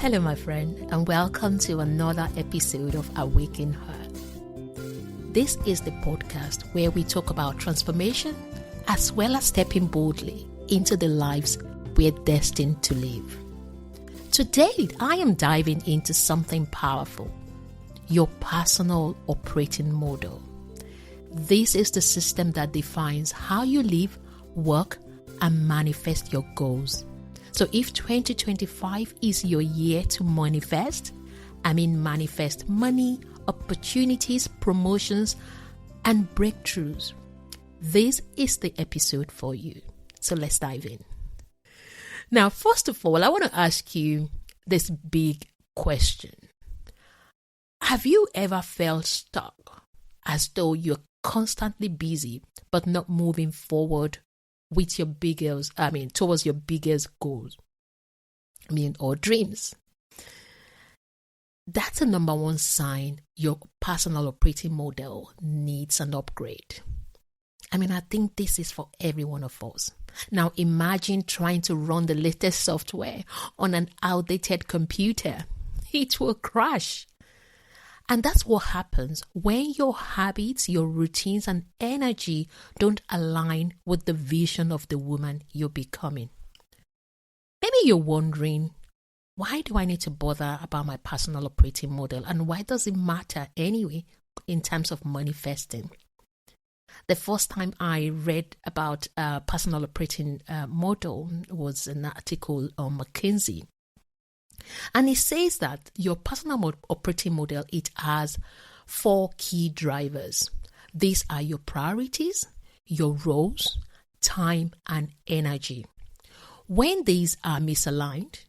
Hello, my friend, and welcome to another episode of Awaken Her. This is the podcast where we talk about transformation as well as stepping boldly into the lives we're destined to live. Today, I am diving into something powerful: your personal operating model. This is the system that defines how you live, work, and manifest your goals. So if 2025 is your year to manifest money, opportunities, promotions, and breakthroughs, this is the episode for you. So let's dive in. Now, first of all, I want to ask you this big question. Have you ever felt stuck, as though you're constantly busy but not moving forward with your towards your biggest goals, or dreams? That's the number one sign your personal operating model needs an upgrade. I think this is for every one of us. Now imagine trying to run the latest software on an outdated computer. It will crash. And that's what happens when your habits, your routines, and energy don't align with the vision of the woman you're becoming. Maybe you're wondering, why do I need to bother about my personal operating model? And why does it matter anyway in terms of manifesting? The first time I read about personal operating model was an article on McKinsey. And it says that your personal operating model, it has 4 key drivers. These are your priorities, your roles, time, and energy. When these are misaligned,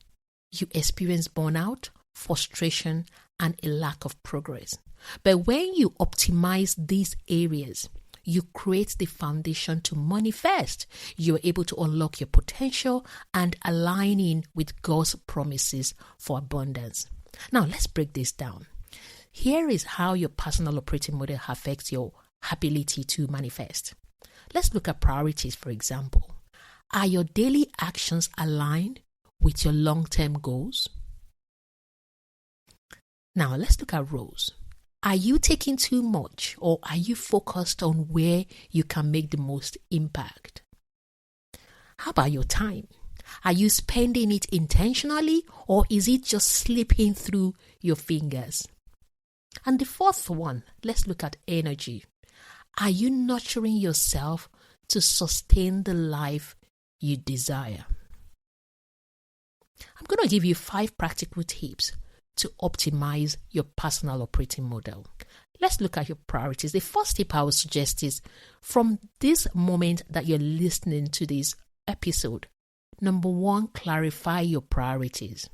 you experience burnout, frustration, and a lack of progress. But when you optimize these areas, you create the foundation to manifest. You're able to unlock your potential and align in with God's promises for abundance. Now, let's break this down. Here is how your personal operating model affects your ability to manifest. Let's look at priorities, for example. Are your daily actions aligned with your long-term goals? Now, let's look at roles. Are you taking too much, or are you focused on where you can make the most impact? How about your time? Are you spending it intentionally, or is it just slipping through your fingers? And the fourth one, let's look at energy. Are you nurturing yourself to sustain the life you desire? I'm going to give you 5 practical tips to optimize your personal operating model. Let's look at your priorities. The first tip I would suggest is, from this moment that you're listening to this episode, number 1, clarify your priorities.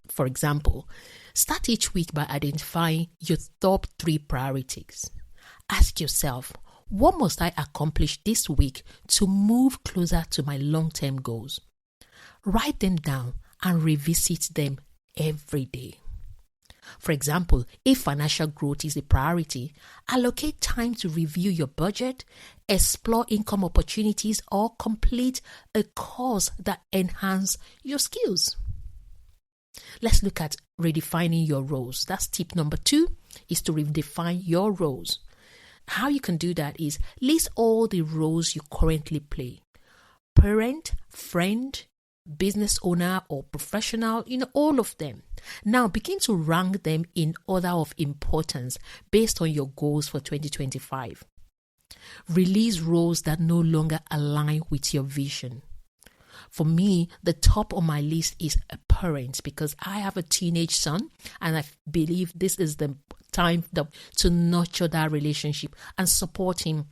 For example, start each week by identifying your top 3 priorities. Ask yourself, what must I accomplish this week to move closer to my long-term goals? Write them down and revisit them every day. For example, if financial growth is a priority, allocate time to review your budget, explore income opportunities, or complete a course that enhances your skills. Let's look at redefining your roles. That's tip number 2, is to redefine your roles. How you can do that is list all the roles you currently play: parent, friend, business owner, or professional, all of them. Now begin to rank them in order of importance based on your goals for 2025. Release roles that no longer align with your vision. For me, the top on my list is a parent, because I have a teenage son and I believe this is the time to nurture that relationship and support him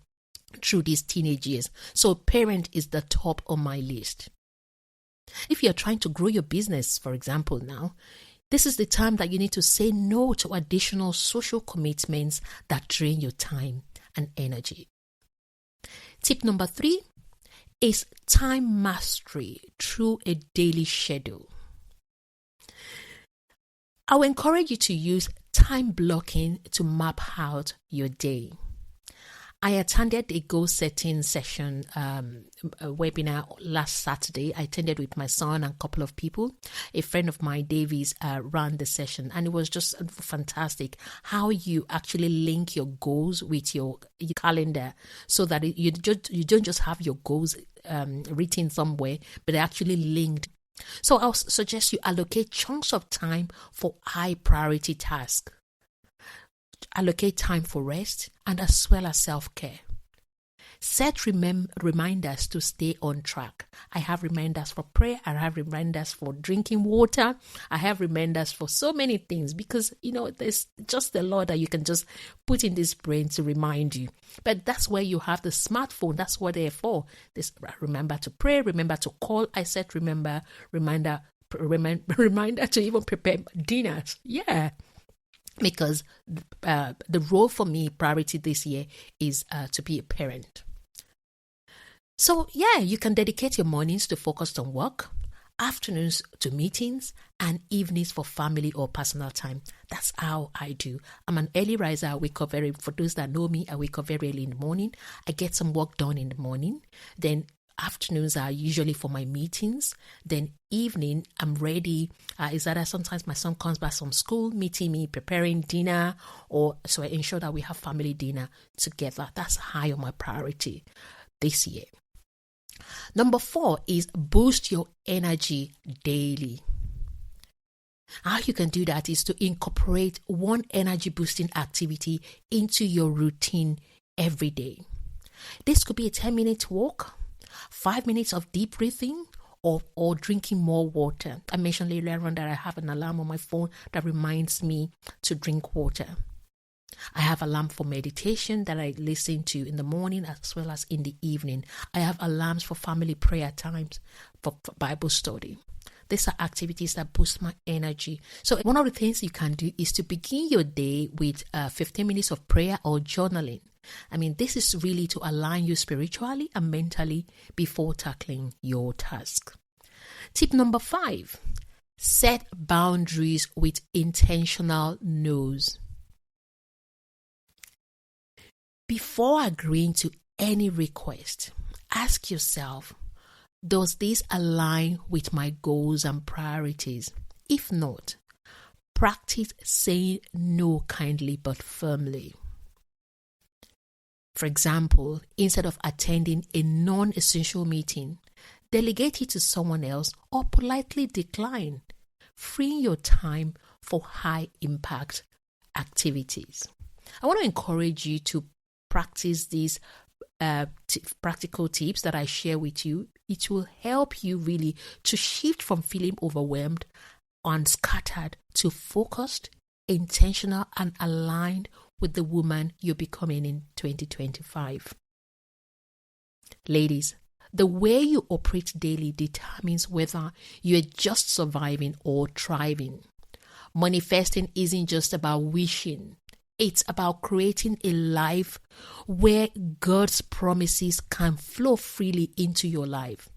through these teenage years. So parent is the top on my list. If you're trying to grow your business, for example, now, this is the time that you need to say no to additional social commitments that drain your time and energy. Tip number 3 is time mastery through a daily schedule. I will encourage you to use time blocking to map out your day. I attended a goal setting session, a webinar last Saturday. I attended with my son and a couple of people. A friend of mine, Davies, ran the session, and it was just fantastic how you actually link your goals with your calendar, so that you don't just have your goals written somewhere, but they're actually linked. So I'll suggest you allocate chunks of time for high priority tasks. Allocate time for rest and as well as self-care. Set reminders to stay on track. I have reminders for prayer. I have reminders for drinking water. I have reminders for so many things, because, there's just a lot that you can just put in this brain to remind you. But that's where you have the smartphone. That's what they're for. This remember to pray, remember to call. I set reminder to even prepare dinners. Yeah. Because the role for me, priority this year, is to be a parent. So yeah, you can dedicate your mornings to focus on work, afternoons to meetings, and evenings for family or personal time. That's how I do. I'm an early riser. I wake up for those that know me, I wake up very early in the morning. I get some work done in the morning. Then afternoons are usually for my meetings. Then evening, I'm ready. Is either sometimes my son comes back from school, meeting me, preparing dinner, or so I ensure that we have family dinner together. That's high on my priority this year. Number 4 is boost your energy daily. How you can do that is to incorporate one energy boosting activity into your routine every day. This could be a 10-minute walk, 5 minutes of deep breathing, or drinking more water. I mentioned earlier on that I have an alarm on my phone that reminds me to drink water. I have alarm for meditation that I listen to in the morning as well as in the evening. I have alarms for family prayer times, for Bible study. These are activities that boost my energy. So one of the things you can do is to begin your day with 15 minutes of prayer or journaling. This is really to align you spiritually and mentally before tackling your task. Tip number 5, set boundaries with intentional no's. Before agreeing to any request, ask yourself, does this align with my goals and priorities? If not, practice saying no kindly but firmly. For example, instead of attending a non-essential meeting, delegate it to someone else or politely decline, freeing your time for high-impact activities. I want to encourage you to practice these practical tips that I share with you. It will help you really to shift from feeling overwhelmed and scattered to focused, intentional, and aligned with the woman you're becoming in 2025. Ladies, the way you operate daily determines whether you're just surviving or thriving. Manifesting isn't just about wishing. It's about creating a life where God's promises can flow freely into your life.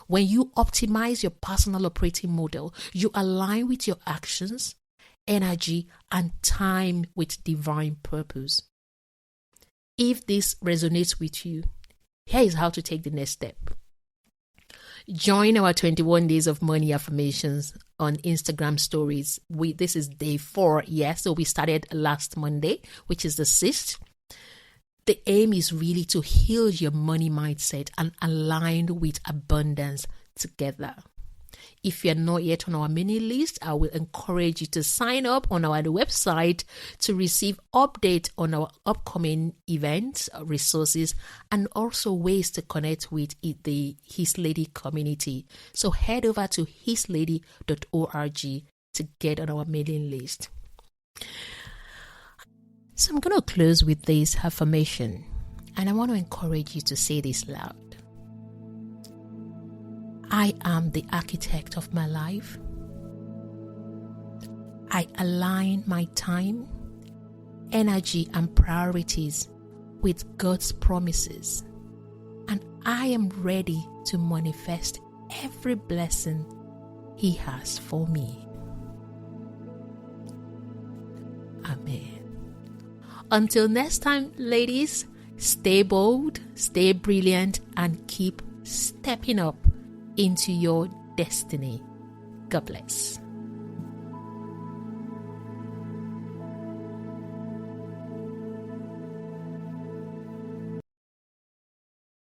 When you optimize your personal operating model, you align with your actions, energy, and time with divine purpose. If this resonates with you, here is how to take the next step. Join our 21 days of money affirmations on Instagram stories. This is day 4. So we started last Monday, which is the 6th. The aim is really to heal your money mindset and align with abundance together. If you're not yet on our mailing list, I will encourage you to sign up on our website to receive updates on our upcoming events, resources, and also ways to connect with the His Lady community. So head over to hislady.org to get on our mailing list. So I'm going to close with this affirmation, and I want to encourage you to say this loud. I am the architect of my life. I align my time, energy, and priorities with God's promises, and I am ready to manifest every blessing He has for me. Amen. Until next time, ladies, Stay bold, stay brilliant, and keep stepping up into your destiny. God bless.